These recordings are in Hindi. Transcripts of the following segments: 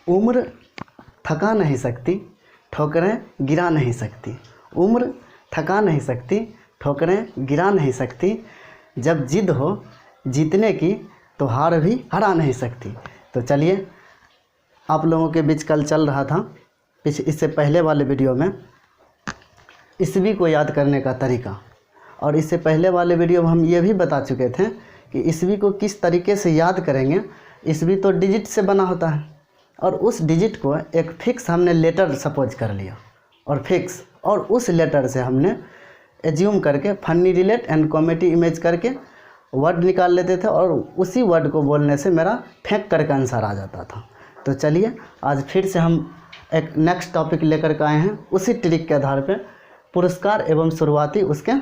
उम्र थका नहीं सकती, ठोकरें गिरा नहीं सकती। उम्र थका नहीं सकती, ठोकरें गिरा नहीं सकती। जब जिद हो जीतने की तो हार भी हरा नहीं सकती। तो चलिए, आप लोगों के बीच कल चल रहा था इससे पहले वाले वीडियो में ईस्वी को याद करने का तरीका, और इससे पहले वाले वीडियो में हम ये भी बता चुके थे कि ईस्वी को किस तरीके से याद करेंगे। ईस्वी तो डिजिट से बना होता है, और उस डिजिट को एक फिक्स हमने लेटर सपोज कर लिया और फिक्स, और उस लेटर से हमने एज्यूम करके funny relate and comedy image करके वर्ड निकाल लेते थे, और उसी वर्ड को बोलने से मेरा फेंक करके आंसर आ जाता था। तो चलिए, आज फिर से हम एक नेक्स्ट टॉपिक लेकर के आए हैं। उसी ट्रिक के आधार पे पुरस्कार एवं शुरुआती उसके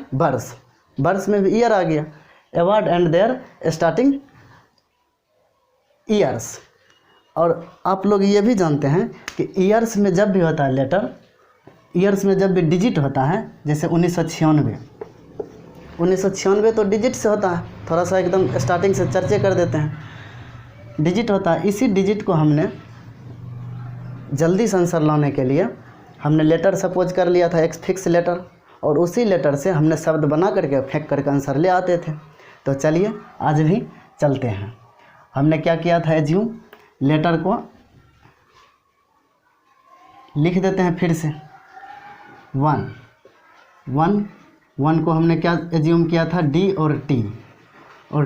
वर्ष में भी ईयर आ गया, award and their starting years. और आप लोग ये भी जानते हैं कि ईयर्स में जब भी होता है लेटर, ईयर्स में जब भी डिजिट होता है, जैसे 1996 तो डिजिट से होता है। थोड़ा सा एकदम स्टार्टिंग से चर्चे कर देते हैं। डिजिट होता है, इसी डिजिट को हमने जल्दी से आंसर लाने के लिए हमने लेटर सपोज कर लिया था, एक फिक्स लेटर, और उसी लेटर से हमने शब्द बना करके फेंक करके आंसर ले आते थे। तो चलिए, आज भी चलते हैं। हमने क्या किया था, एज्यूम लेटर को लिख देते हैं फिर से। वन को हमने क्या एज्यूम किया था, डी और टी, और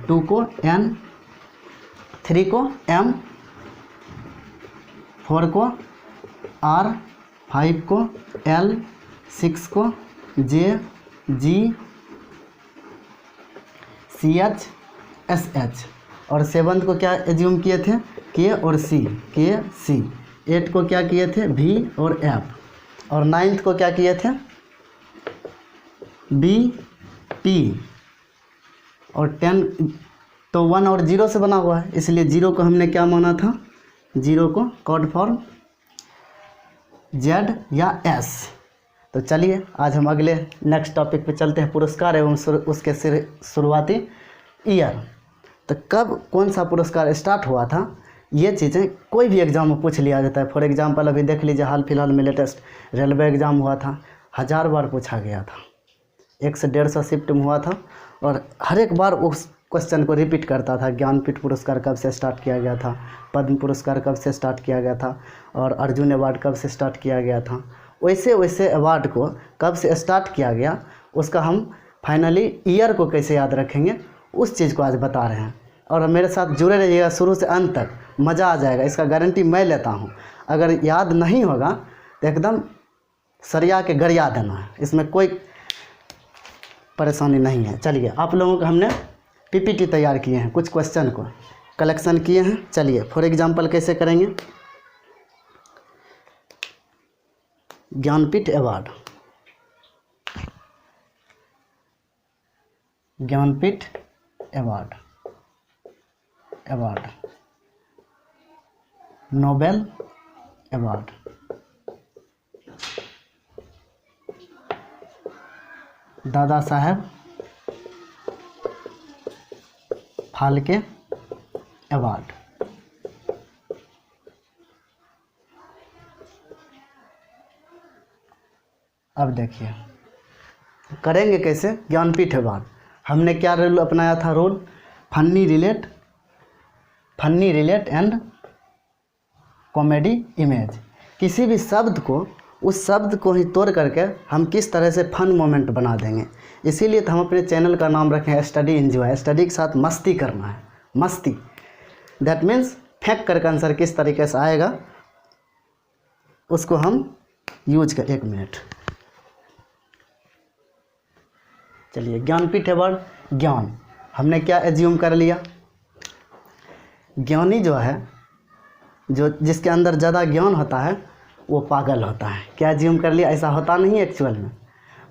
टू को एन, 3 को एम, 4 को आर, 5 को एल, 6 को जे, जी, सी एच, एस एच, और 7 को क्या एज्यूम किए थे, के और सी, के सी। 8 को क्या किए थे, भी और एफ, और 9th को क्या किए थे, बी, टी, और 10 तो 1 और 0 से बना हुआ है, इसलिए 0 को हमने क्या माना था, 0 को कोड फॉर्म जेड या एस। तो चलिए, आज हम अगले नेक्स्ट टॉपिक पे चलते हैं, पुरस्कार एवं उसके शुरुआती ईयर। तो कब कौन सा पुरस्कार स्टार्ट हुआ था, ये चीज़ें कोई भी एग्ज़ाम में पूछ लिया जाता है। फॉर एग्जांपल अभी देख लीजिए, हाल फिलहाल में लेटेस्ट रेलवे एग्ज़ाम हुआ था, 1000 बार पूछा गया था, 1 से 150 शिफ्ट में हुआ था, और हर एक बार उस क्वेश्चन को रिपीट करता था। ज्ञानपीठ पुरस्कार कब से स्टार्ट किया गया था, पद्म पुरस्कार कब से स्टार्ट किया गया था, और अर्जुन अवार्ड कब से स्टार्ट किया गया था। वैसे वैसे अवार्ड को कब से स्टार्ट किया गया, उसका हम फाइनली ईयर को कैसे याद रखेंगे, उस चीज़ को आज बता रहे हैं। और मेरे साथ जुड़े रहिएगा शुरू से अंत तक, मज़ा आ जाएगा, इसका गारंटी मैं लेता हूँ। अगर याद नहीं होगा तो एकदम सरिया के गरिया देना है, इसमें कोई परेशानी नहीं है। चलिए, आप लोगों को हमने पीपीटी तैयार किए हैं, कुछ क्वेश्चन को कलेक्शन किए हैं। चलिए, फॉर एग्जांपल कैसे करेंगे, Jnanpith award, Jnanpith award, Nobel award, Dada Saheb Phalke award. अब देखिए करेंगे कैसे, ज्ञानपीठ अवार्ड हमने क्या रूल अपनाया था, rule funny relate and comedy image. किसी भी शब्द को, उस शब्द को ही तोड़ करके हम किस तरह से फन मोमेंट बना देंगे। इसीलिए तो हम अपने चैनल का नाम रखे हैं स्टडी एंजॉय। स्टडी के साथ मस्ती करना है, मस्ती, दैट मीन्स फेंक करके आंसर किस तरीके से आएगा उसको हम यूज कर। 1 मिनट, चलिए, ज्ञानपीठ अवार्ड, ज्ञान हमने क्या एज्यूम कर लिया, ज्ञानी जो है, जो जिसके अंदर ज़्यादा ज्ञान होता है वो पागल होता है। क्या एज्यूम कर लिया, ऐसा होता नहीं एक्चुअल में,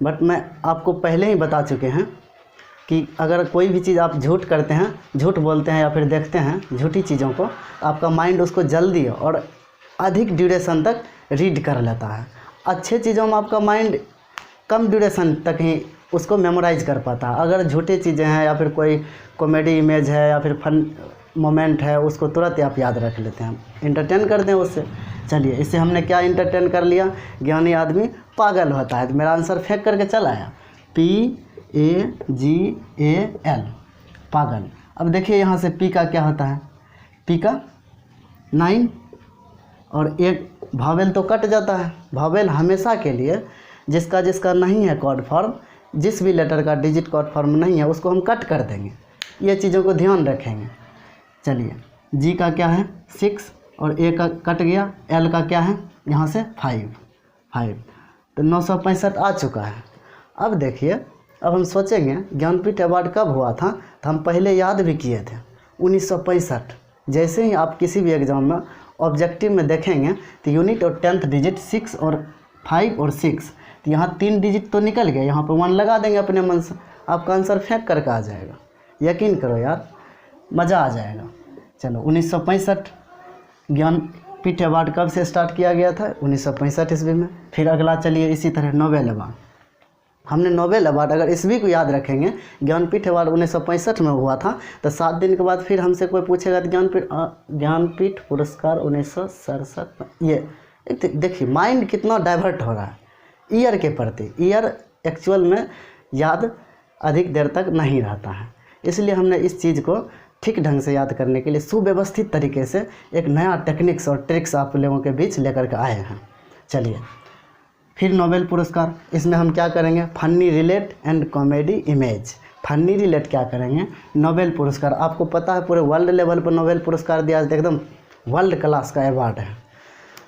बट मैं आपको पहले ही बता चुके हैं कि अगर कोई भी चीज़ आप झूठ करते हैं, झूठ बोलते हैं या फिर देखते हैं झूठी चीज़ों को, आपका माइंड उसको जल्दी और अधिक ड्यूरेशन तक रीड कर लेता है। अच्छे चीज़ों में आपका माइंड कम ड्यूरेशन तक ही उसको मेमोराइज कर पाता है। अगर झूठी चीज़ें हैं या फिर कोई कॉमेडी इमेज है या फिर फन मोमेंट है उसको तुरंत आप याद रख लेते हैं, इंटरटेन कर दें उससे। चलिए इससे हमने क्या इंटरटेन कर लिया, ज्ञानी आदमी पागल होता है। तो मेरा आंसर फेंक करके चला आया, PAGAL, पागल। अब देखिए यहाँ से P का क्या होता है, P का 9 और एक भावेल तो कट जाता है। भावेल हमेशा के लिए जिसका नहीं है कॉर्ड फॉर्म, जिस भी लेटर का डिजिट कॉर्ड फॉर्म नहीं है उसको हम कट कर देंगे, ये चीज़ों को ध्यान रखेंगे। चलिए G का क्या है 6 और A का कट गया, L का क्या है यहाँ से 5, तो 965 आ चुका है। अब देखिए, अब हम सोचेंगे ज्ञानपीठ अवार्ड कब हुआ था, तो हम पहले याद भी किए थे 1965। जैसे ही आप किसी भी एग्ज़ाम में ऑब्जेक्टिव में देखेंगे तो यूनिट और 10th डिजिट 6 और 5 और 6, तो यहाँ 3 डिजिट तो निकल गया, यहाँ पर 1 लगा देंगे अपने मन से, आपका आंसर फेंक करके आ जाएगा। यकीन करो यार, मज़ा आ जाएगा। चलो 1965 ज्ञानपीठ अवार्ड कब से स्टार्ट किया गया था, 1965 ईस्वी में। फिर अगला चलिए इसी तरह नोबेल अवार्ड। हमने नोबेल अवार्ड अगर ईस्वी को याद रखेंगे, ज्ञानपीठ अवार्ड 1965 में हुआ था, तो 7 दिन के बाद फिर हमसे कोई पूछेगा तो ज्ञानपीठ पुरस्कार 1967, ये देखिए माइंड कितना डाइवर्ट हो रहा है ईयर के प्रति। ईयर एक्चुअल में याद अधिक देर तक नहीं रहता है, इसलिए हमने इस चीज़ को ठीक ढंग से याद करने के लिए सुव्यवस्थित तरीके से एक नया टेक्निक्स और ट्रिक्स आप लोगों के बीच लेकर के आए हैं। चलिए फिर नोबेल पुरस्कार, इसमें हम क्या करेंगे, funny relate and comedy image. Funny relate क्या करेंगे, नोबेल पुरस्कार आपको पता है पूरे वर्ल्ड लेवल पर नोबेल पुरस्कार दिया जाता है, एकदम वर्ल्ड क्लास का अवार्ड है।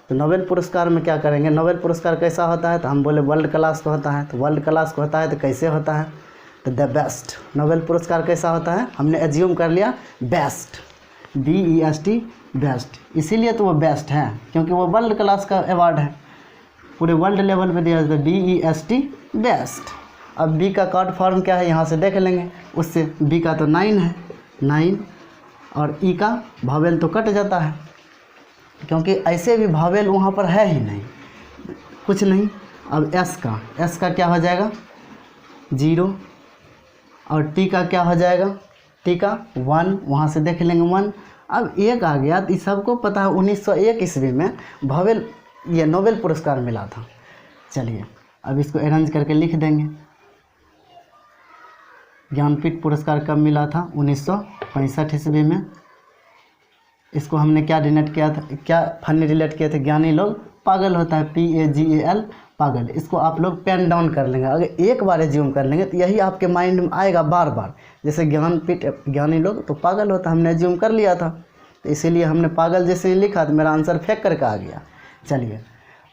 तो नोबेल पुरस्कार में क्या करेंगे, नोबेल पुरस्कार कैसा होता है, तो हम बोले वर्ल्ड क्लास का होता है। तो वर्ल्ड क्लास का होता है तो कैसे होता है, तो द बेस्ट। नोबेल पुरस्कार कैसा होता है, हमने एज्यूम कर लिया बेस्ट, BEST बेस्ट, इसीलिए तो वो बेस्ट है क्योंकि वो वर्ल्ड क्लास का अवार्ड है, पूरे वर्ल्ड लेवल पे दिया जाता है, BEST बेस्ट। अब B का कॉर्ड फॉर्म क्या है यहाँ से देख लेंगे, उससे B का तो 9 है, 9 और E का भावेल तो कट जाता है क्योंकि ऐसे भी भावेल वहाँ पर है ही नहीं, कुछ नहीं। अब S का क्या हो जाएगा 0 और T का क्या हो जाएगा, T का 1, वहाँ से देख लेंगे 1। अब एक आ गया, इस सबको पता है 1901 ईस्वी में भावेल ये नोबेल पुरस्कार मिला था। चलिए अब इसको अरेंज करके लिख देंगे, ज्ञानपीठ पुरस्कार कब मिला था, 1965 ईस्वी में। इसको हमने क्या रिलेट किया था, क्या फनी रिलेट किए थे, ज्ञानी लोग पागल होता है, PAGAL पागल। इसको आप लोग पेन डाउन कर लेंगे, अगर एक बार एज्यूम कर लेंगे तो यही आपके माइंड में आएगा बार बार। जैसे ज्ञानपीठ ज्ञानी लोग तो पागल होता है, हमने एज्यूम कर लिया था, तो इसीलिए हमने पागल जैसे ही लिखा तो मेरा आंसर फेंक करके आ गया। चलिए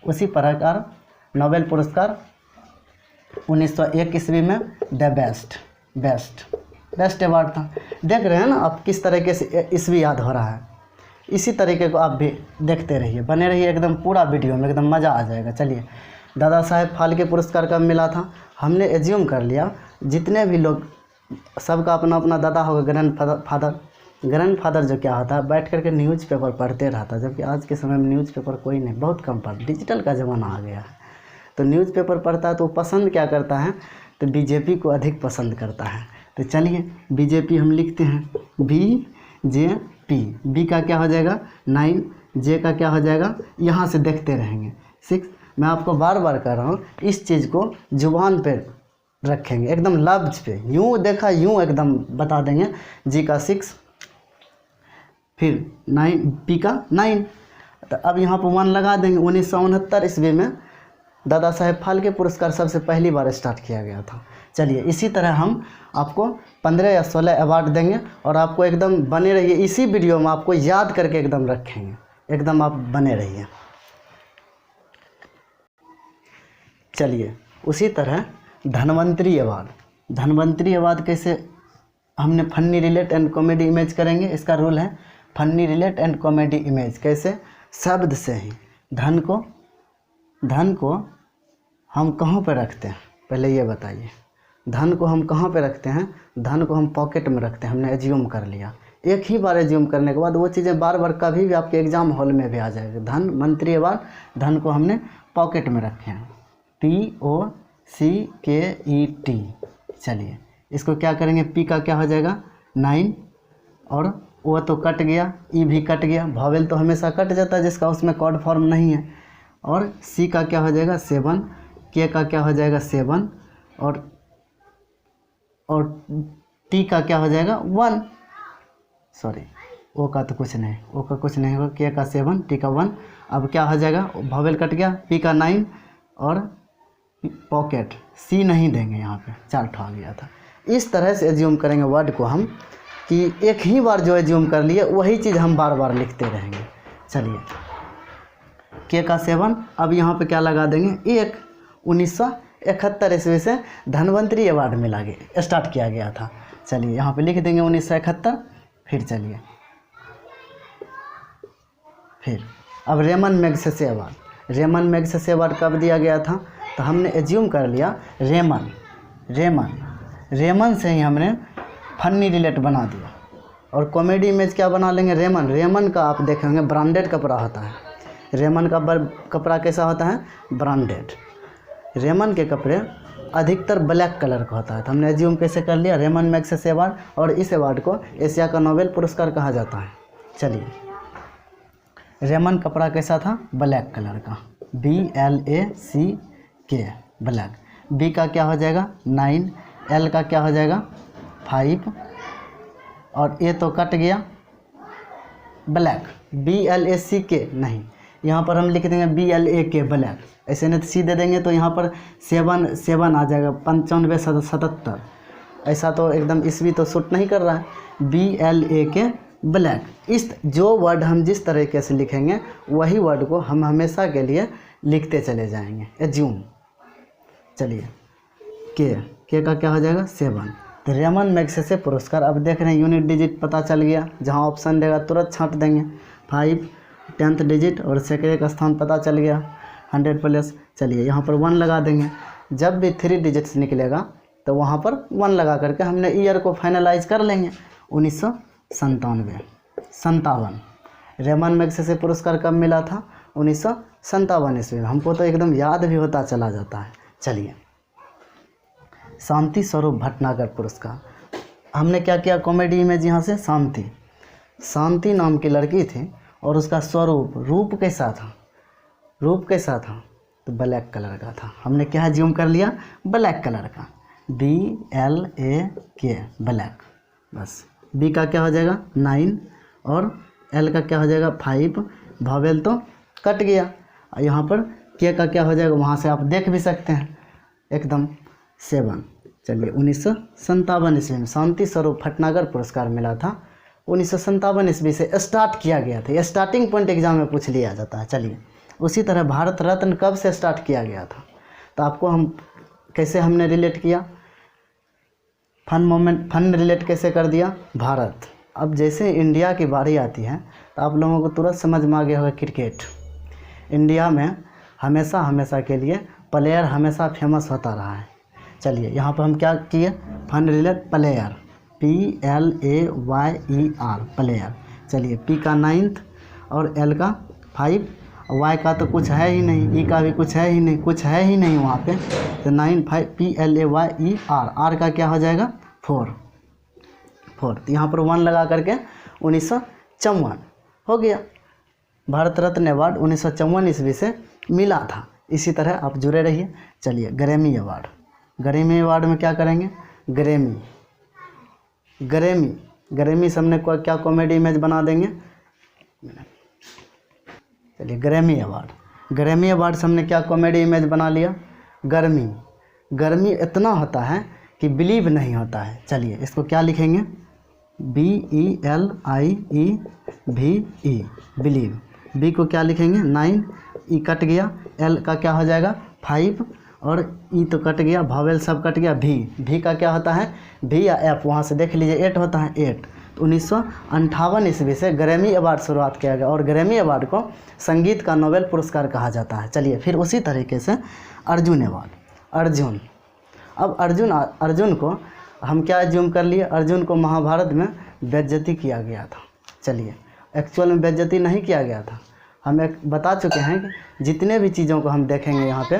उसी प्रकार नोबेल पुरस्कार 1901 ईस्वी में द बेस्ट अवार्ड था। देख रहे हैं ना आप किस तरीके से ईस्वी याद हो रहा है, इसी तरीके को आप भी देखते रहिए, बने रहिए एकदम पूरा वीडियो में, एकदम मज़ा आ जाएगा। चलिए दादा साहेब फाल्के पुरस्कार कब मिला था, हमने एज्यूम कर लिया जितने भी लोग, सबका अपना अपना दादा होगा, ग्रैंडफादर जो क्या होता है बैठ करके न्यूज़पेपर पढ़ते रहता है, जबकि आज के समय में न्यूज़पेपर कोई नहीं, बहुत कम पढ़, डिजिटल का ज़माना आ गया है। तो न्यूज़पेपर पढ़ता है तो वो पसंद क्या करता है, तो BJP को अधिक पसंद करता है। तो चलिए BJP हम लिखते हैं BJP। B का क्या हो जाएगा 9, J का क्या हो जाएगा, यहाँ से देखते रहेंगे 6। मैं आपको बार बार कह रहा हूँ, इस चीज़ को जुबान पे रखेंगे, एकदम लफ्ज पे, यूँ देखा यूँ एकदम बता देंगे। G का 6, फिर 9, P का 9। तो अब यहाँ पर 1 लगा देंगे। 1969 ईस्वी में दादा साहेब फाल्के पुरस्कार सबसे पहली बार स्टार्ट किया गया था। चलिए इसी तरह हम आपको 15 या 16 अवार्ड देंगे और आपको एकदम बने रहिए, इसी वीडियो में आपको याद करके एकदम रखेंगे, एकदम आप बने रहिए। चलिए उसी तरह धन्वंतरी अवार्ड कैसे हमने funny relate and comedy image करेंगे। इसका रूल है funny relate and comedy image कैसे, शब्द से ही धन को हम कहाँ पर रखते हैं, पहले ये बताइए। धन को हम कहाँ पे रखते हैं, धन को हम पॉकेट में रखते हैं, हमने एज्यूम कर लिया। एक ही बार एज्यूम करने के बाद वो चीज़ें बार बार कभी भी आपके एग्जाम हॉल में भी आ जाएगी। धन्वंतरी अवार्ड, धन को हमने पॉकेट में रखे हैं, POCKET। चलिए इसको क्या करेंगे, P का क्या हो जाएगा 9 और ओ तो कट गया, ई भी कट गया, वॉवेल तो हमेशा कट जाता है जिसका उसमें कॉर्ड फॉर्म नहीं है। और सी का क्या हो जाएगा 7, के का क्या हो जाएगा 7 और टी का क्या हो जाएगा 1, सॉरी ओ का तो कुछ नहीं, ओ का कुछ नहीं होगा, के का 7 टी का 1। अब क्या हो जाएगा, वॉवेल कट गया, पी का 9 और पॉकेट, सी नहीं देंगे यहाँ पे, 4 ठो आ गया था। इस तरह से एज्यूम करेंगे वर्ड को हम कि एक ही बार जो एज्यूम कर लिए वही चीज़ हम बार बार लिखते रहेंगे। चलिए के का 7, अब यहाँ पे क्या लगा देंगे 1, 1971 ईस्वी से धन्वंतरी अवार्ड मिला गया, स्टार्ट किया गया था। चलिए यहाँ पे लिख देंगे 1971। फिर चलिए फिर अब Ramon Magsaysay award, Ramon Magsaysay award कब दिया गया था, तो हमने एज्यूम कर लिया रेमन से ही हमने फनी रिलेट बना दिया। और कॉमेडी इमेज क्या बना लेंगे, रेमन का आप देखेंगे ब्रांडेड कपड़ा होता है। रेमन का कपड़ा कैसा होता है, ब्रांडेड। रेमन के कपड़े अधिकतर ब्लैक कलर का होता है। तो हमने एज्यूम कैसे कर लिया, रेमन मैग्सेसे अवार्ड, और इस अवार्ड को एशिया का नोबेल पुरस्कार कहा जाता है। चलिए रेमन कपड़ा कैसा था, ब्लैक कलर का, BLACK ब्लैक। बी का क्या हो जाएगा 9, एल का क्या हो जाएगा 5 और ए तो कट गया ब्लैक, BLACK नहीं, यहाँ पर हम लिख देंगे BLAK ब्लैक। ऐसे नहीं तो सी दे देंगे तो यहाँ पर 7 आ जाएगा, 95 77। ऐसा तो एकदम ईस्वी तो सूट नहीं कर रहा है, BLAK ब्लैक। इस जो वर्ड हम जिस तरीके से लिखेंगे वही वर्ड को हम हमेशा के लिए लिखते चले जाएंगे, एज्यूम। चलिए के का क्या हो जाएगा 7। तो रेमन मैग्सेसे पुरस्कार, अब देख रहे हैं यूनिट डिजिट पता चल गया, जहाँ ऑप्शन देगा तुरंत छांट देंगे। 5 10th डिजिट और सेकंड स्थान पता चल गया 100+। चलिए यहाँ पर 1 लगा देंगे। जब भी 3 डिजिट्स निकलेगा तो वहाँ पर 1 लगा करके हमने ईयर को फाइनलाइज कर लेंगे। 1957 रेमन मैग्सेसे पुरस्कार कब मिला था, 1957 ईस्वी में। हमको तो एकदम याद भी होता चला जाता है। चलिए शांति स्वरूप भटनागर पुरस्कार, हमने क्या किया, कॉमेडी इमेज यहाँ से शांति नाम की लड़की थी और उसका स्वरूप रूप कैसा था, तो ब्लैक कलर का था। हमने क्या एज्यूम कर लिया, ब्लैक कलर का, BLAK ब्लैक। बस बी का क्या हो जाएगा 9 और एल का क्या हो जाएगा 5, वॉवेल तो कट गया। यहाँ पर के का क्या हो जाएगा, वहाँ से आप देख भी सकते हैं एकदम 7। चलिए 1957 ईस्वी में शांति स्वरूप भटनागर पुरस्कार मिला था। 1957 ईस्वी से स्टार्ट किया गया था, ये स्टार्टिंग पॉइंट एग्जाम में पूछ लिया जाता है। चलिए उसी तरह भारत रत्न कब से स्टार्ट किया गया था, तो आपको हम कैसे हमने रिलेट किया, फन रिलेट कैसे कर दिया, भारत। अब जैसे इंडिया की बारी आती है तो आप लोगों को तुरंत समझ में आ गया होगा क्रिकेट। इंडिया में हमेशा के लिए प्लेयर हमेशा फेमस होता रहा है। चलिए यहाँ पर हम क्या किए, fun relate player, PLAYER player. चलिए पी का 9 और एल का 5, वाई का तो कुछ है ही नहीं, ई का भी कुछ है ही नहीं वहाँ पे, तो 9 5 PLAYER, आर का क्या हो जाएगा 4। तो यहाँ पर 1 लगा करके 1954 हो गया। भारत रत्न अवार्ड 1954 ईस्वी से मिला था। इसी तरह आप जुड़े रहिए। चलिए ग्रैमी अवार्ड में क्या करेंगे, ग्रैमी से हमने क्या कॉमेडी इमेज बना देंगे। चलिए ग्रैमी अवार्ड से हमने क्या कॉमेडी इमेज बना लिया, गर्मी इतना होता है कि बिलीव नहीं होता है। चलिए इसको क्या लिखेंगे, BELIEVE बिलीव। बी को क्या लिखेंगे 9, ई कट गया, एल का क्या हो जाएगा 5 और ई तो कट गया, वॉवेल सब कट गया, भी का क्या होता है, भी या एफ, वहाँ से देख लीजिए 8 होता है 8। तो 1958 ईस्वी से ग्रैमी अवार्ड शुरुआत किया गया और ग्रैमी अवार्ड को संगीत का नोबेल पुरस्कार कहा जाता है। चलिए फिर उसी तरीके से अर्जुन अवार्ड, अब अर्जुन को हम क्या एज्यूम कर लिए, अर्जुन को महाभारत में बेइज्जती किया गया था। चलिए एक्चुअल में बेइज्जती नहीं किया गया था, हम एक बता चुके हैं कि जितने भी चीज़ों को हम देखेंगे यहाँ पे,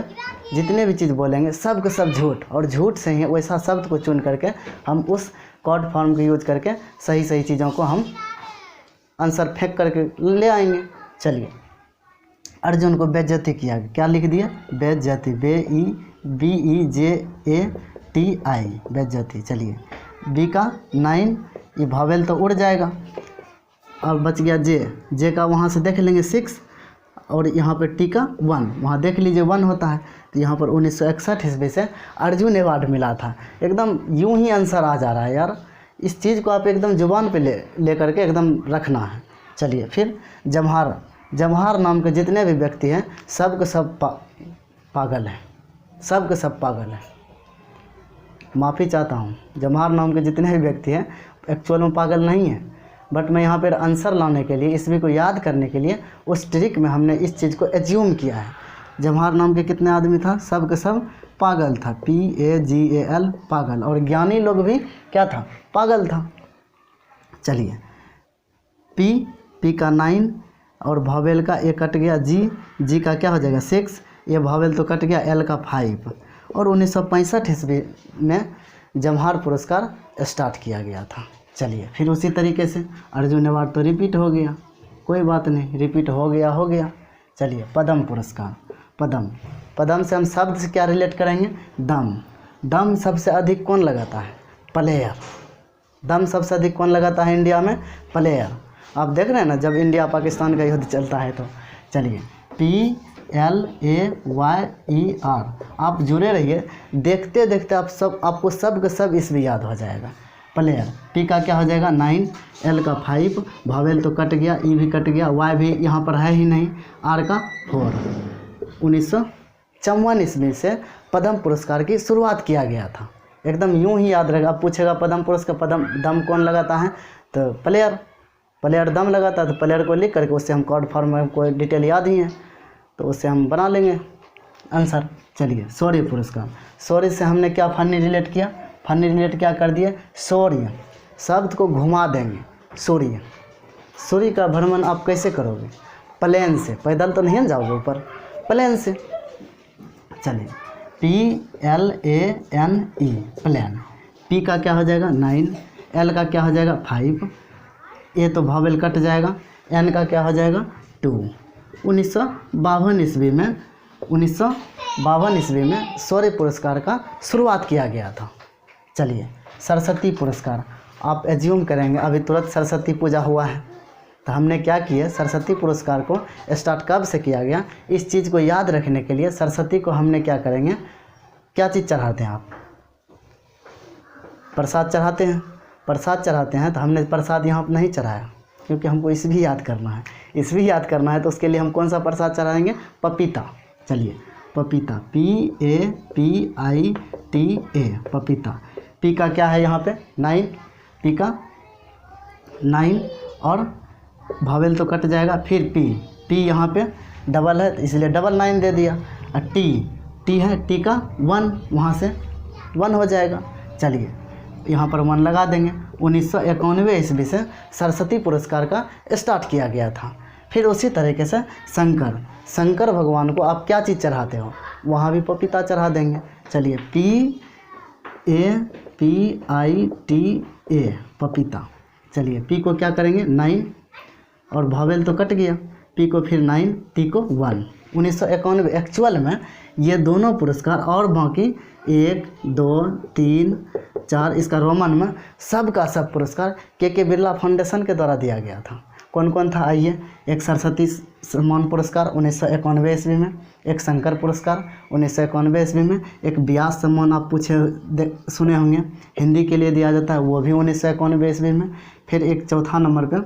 जितने भी चीज़ बोलेंगे सब के सब झूठ, और झूठ से ही वैसा शब्द को चुन करके हम उस कॉर्ड फॉर्म को यूज करके सही चीज़ों को हम आंसर फेंक करके ले आएंगे। चलिए, अर्जुन को बेइज्जती किया, क्या लिख दिया? बेइज्जती, BEJATI, बेइज्जती। चलिए, बी का 9, ये भावेल तो उड़ जाएगा। अब बच गया जे का वहाँ से देख लेंगे 6, और यहाँ पर टी का 1, वहाँ देख लीजिए 1 होता है। तो यहाँ पर 1961 ईस्वी से अर्जुन अवार्ड मिला था। एकदम यूं ही आंसर आ जा रहा है यार, इस चीज़ को आप एकदम जुबान पे ले करके एकदम रखना है। चलिए, फिर जमहार नाम के जितने भी व्यक्ति हैं सब के सब पागल हैं, सब के सब पागल हैं। माफ़ी चाहता हूँ, जमहार नाम के जितने भी व्यक्ति हैं एक्चुअल में पागल नहीं है, बट मैं यहाँ पर आंसर लाने के लिए, इसवी को याद करने के लिए उस ट्रिक में हमने इस चीज़ को एज्यूम किया है। जमहार नाम के कितने आदमी था? सब के सब पागल था, PAGAL, पागल। और ज्ञानी लोग भी क्या था? पागल था। चलिए, पी का 9 और भावेल का ए कट गया, जी का क्या हो जाएगा 6, ये भावेल तो कट गया, एल का 5। और 1965 ईस्वी में जमहार पुरस्कार स्टार्ट किया गया था। चलिए, फिर उसी तरीके से अर्जुन अवार्ड तो रिपीट हो गया, कोई बात नहीं, रिपीट हो गया। चलिए, पद्म पुरस्कार, पद्म से हम शब्द से क्या रिलेट करेंगे? दम सबसे अधिक कौन लगाता है? प्लेयर। दम सबसे अधिक कौन लगाता है इंडिया में? प्लेयर। आप देख रहे हैं ना, जब इंडिया पाकिस्तान का युद्ध चलता है तो। चलिए, PLAYER, आप जुड़े रहिए, देखते देखते आपको सब के सब इसमें याद हो जाएगा। प्लेयर, पी का क्या हो जाएगा 9, एल का 5, भावेल तो कट गया, ई भी कट गया, वाई भी यहाँ पर है ही नहीं, आर का 4। 1954 ईस्वी से पद्म पुरस्कार की शुरुआत किया गया था। एकदम यूं ही याद रहेगा। अब पूछेगा पद्म पुरस्कार दम कौन लगाता है? तो प्लेयर दम लगाता है। तो प्लेयर को लिख करके उससे हम कोड फॉर्म में कोई डिटेल याद ही है तो उससे हम बना लेंगे आंसर। चलिए, शौर्य पुरस्कार, शौर्य से हमने क्या फनी रिलेट किया? फनी रिलेट क्या कर दिए? शौर्य शब्द को घुमा देंगे। सूर्य का भ्रमण आप कैसे करोगे? प्लेन से, पैदल तो नहीं जाओगे ऊपर, प्लेन से। चलिए, PLANE, प्लेन। पी का क्या हो जाएगा 9, एल का क्या हो जाएगा 5, ए तो भावेल कट जाएगा, एन का क्या हो जाएगा 2। 1952 ईस्वी में शौर्य पुरस्कार का शुरुआत किया गया था। चलिए, सरस्वती पुरस्कार, आप एज्यूम करेंगे अभी तुरंत सरस्वती पूजा हुआ है, तो हमने क्या किया, सरस्वती पुरस्कार को स्टार्ट कब से किया गया, इस चीज़ को याद रखने के लिए सरस्वती को हमने क्या करेंगे, क्या चीज़ चढ़ाते हैं आप? प्रसाद चढ़ाते हैं। प्रसाद चढ़ाते हैं तो हमने प्रसाद यहाँ पर नहीं चढ़ाया, क्योंकि हमको इस भी याद करना है। इस भी याद करना है तो उसके लिए हम कौन सा प्रसाद चढ़ाएंगे? पपीता। चलिए, पपीता, PAPITA, पपीता। पी का क्या है यहाँ पे 9, पी का 9 और भावेल तो कट जाएगा, फिर टी यहाँ पे डबल है इसलिए डबल 9 दे दिया, और टी है, टी का 1, वहाँ से 1 हो जाएगा। चलिए, यहाँ पर 1 लगा देंगे। 1991 ईस्वी से सरस्वती पुरस्कार का स्टार्ट किया गया था। फिर उसी तरीके से शंकर भगवान को आप क्या चीज़ चढ़ाते हो, वहाँ भी पपीता चढ़ा देंगे। चलिए, PAPITA, पपीता। चलिए, पी को क्या करेंगे 9 और भावेल तो कट गया, पी को फिर 9, टी को 1। 1991 एक्चुअल में ये दोनों पुरस्कार और बाकी 1, 2, 3, 4 इसका रोमन में सब का सब पुरस्कार के बिरला फाउंडेशन के द्वारा दिया गया था। कौन कौन था आइए, एक सरस्वती सम्मान पुरस्कार 1991 ईस्वी में, एक शंकर पुरस्कार 1991 ईस्वी में, एक व्यास सम्मान आप सुने होंगे हिंदी के लिए दिया जाता है, वो भी 1991 ईस्वी में। फिर एक चौथा नंबर पे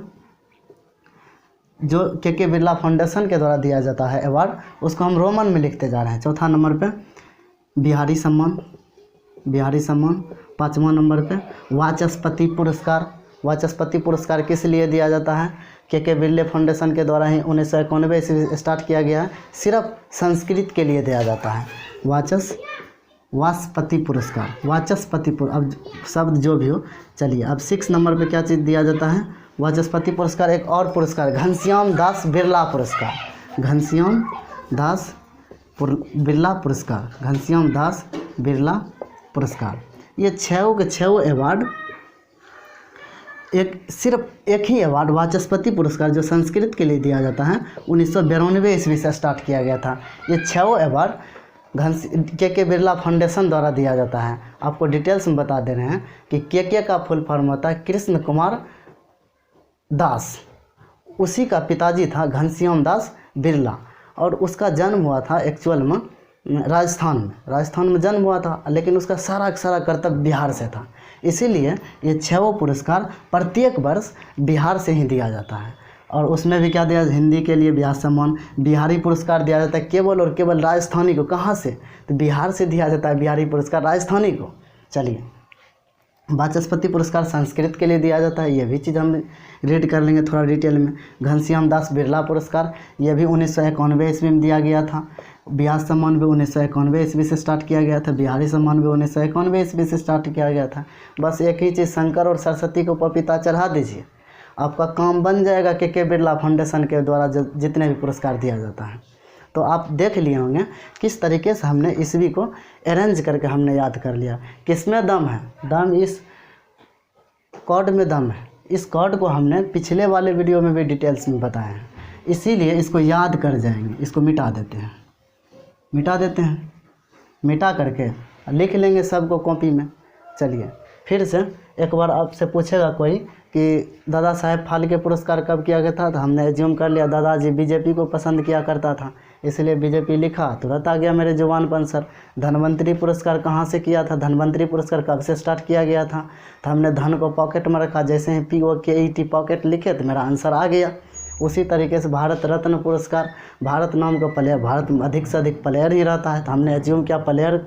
जो के बिरला फाउंडेशन के द्वारा दिया जाता है अवार्ड, उसको हम रोमन में लिखते जा रहे हैं। चौथा नंबर पे बिहारी सम्मान। 5वां नंबर पे वाचस्पति पुरस्कार किस लिए दिया जाता है? के बिरले फाउंडेशन के द्वारा ही 1991 से स्टार्ट किया गया है, सिर्फ संस्कृत के लिए दिया जाता है। वाचस्पति पुरस्कार, अब शब्द जो भी हो। चलिए, अब 6 नंबर पे क्या चीज़ दिया जाता है? वाचस्पति पुरस्कार। एक और पुरस्कार घनश्याम दास बिरला पुरस्कार। ये 6 के 6 अवार्ड सिर्फ एक ही अवार्ड वाचस्पति पुरस्कार जो संस्कृत के लिए दिया जाता है 1992 ईस्वी से स्टार्ट किया गया था। ये 6 अवार्ड के बिरला फाउंडेशन द्वारा दिया जाता है। आपको डिटेल्स में बता दे रहे हैं कि के का फुल फॉर्म होता है कृष्ण कुमार दास। उसी का पिताजी था घनश्याम दास बिरला और उसका जन्म हुआ था एक्चुअल में राजस्थान में जन्म हुआ था, लेकिन उसका सारा कर्तव्य बिहार से था। इसीलिए ये 6 पुरस्कार प्रत्येक वर्ष बिहार से ही दिया जाता है। और उसमें भी क्या दिया, हिंदी के लिए बिहार सम्मान बिहारी पुरस्कार दिया जाता है केवल और केवल राजस्थानी को। कहाँ से? तो बिहार से दिया जाता है बिहारी पुरस्कार राजस्थानी को। चलिए, वाचस्पति पुरस्कार संस्कृत के लिए दिया जाता है, ये भी चीज़ हम रीड कर लेंगे थोड़ा डिटेल में। घनश्याम दास बिरला पुरस्कार ये भी 1991 ईस्वी में दिया गया था। बिहार सम्मान भी 1991 ईस्वी से स्टार्ट किया गया था। बिहारी सम्मान भी 1991 ईस्वी से स्टार्ट किया गया था। बस एक ही चीज़, शंकर और सरस्वती को पपीता चढ़ा दीजिए, आपका काम बन जाएगा। के बिरला फाउंडेशन के द्वारा जितने भी पुरस्कार दिया जाता है। तो आप देख लिए होंगे किस तरीके से हमने ईस्वी को अरेंज करके हमने याद कर लिया। किसमें दम है? दम इस कॉर्ड में दम है। इस कॉर्ड को हमने पिछले वाले वीडियो में भी डिटेल्स में बताया है, इसीलिए इसको याद कर जाएंगे। इसको मिटा देते हैं, मिटा करके लिख लेंगे सबको कॉपी में। चलिए, फिर से एक बार आपसे पूछेगा कोई कि दादा साहेब फाल्के पुरस्कार कब किया गया था, तो हमने एज्यूम कर लिया दादाजी बीजेपी को पसंद किया करता था, इसलिए बीजेपी लिखा, तुरंत आ गया मेरे जुबान पर आंसर। धन्वंतरी पुरस्कार कहाँ से किया था? धन्वंतरी पुरस्कार कब से स्टार्ट किया गया था? तो हमने धन को पॉकेट में रखा, जैसे ही POKET पॉकेट लिखे तो मेरा आंसर आ गया। उसी तरीके से भारत रत्न पुरस्कार, भारत नाम का प्लेयर, भारत में अधिक से अधिक प्लेयर ही रहता है, तो हमने एज्यूम किया प्लेयर।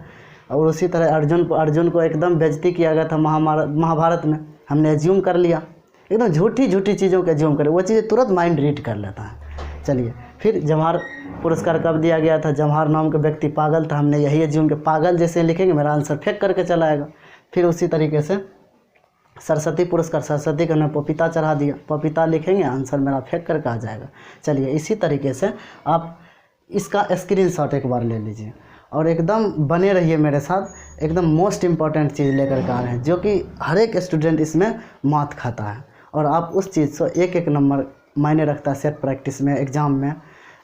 और उसी तरह अर्जुन को एकदम बेइज्जती किया गया था महाभारत में, हमने एज्यूम कर लिया। एकदम झूठी चीज़ों को एज्यूम करे, वो चीज़ें तुरंत माइंड रीड कर लेता है। चलिए, फिर जवाहर पुरस्कार कब दिया गया था? जवाहर नाम का व्यक्ति पागल था, हमने यही एज्यूम किया। पागल जैसे लिखेंगे मेरा आंसर फेंक करके चला आएगा। फिर उसी तरीके से सरस्वती पुरस्कार, सरस्वती का हमने पपीता चढ़ा दिया, पपीता लिखेंगे आंसर मेरा फेंक करके आ जाएगा। चलिए, इसी तरीके से आप इसका स्क्रीनशॉट एक बार ले लीजिए और एकदम बने रहिए मेरे साथ। एकदम मोस्ट इम्पॉर्टेंट चीज़ लेकर के आ रहे हैं, जो कि हर एक स्टूडेंट इसमें मात खाता है। और आप उस चीज़ से एक नंबर मायने रखता है सेट प्रैक्टिस में, एग्ज़ाम में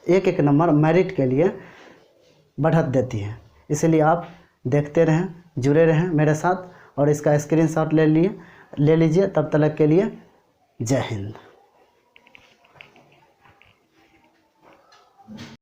एक नंबर मेरिट के लिए बढ़त देती है। इसलिए आप देखते रहें, जुड़े रहें मेरे साथ और इसका स्क्रीनशॉट ले लीजिए। तब तक के लिए जय हिंद।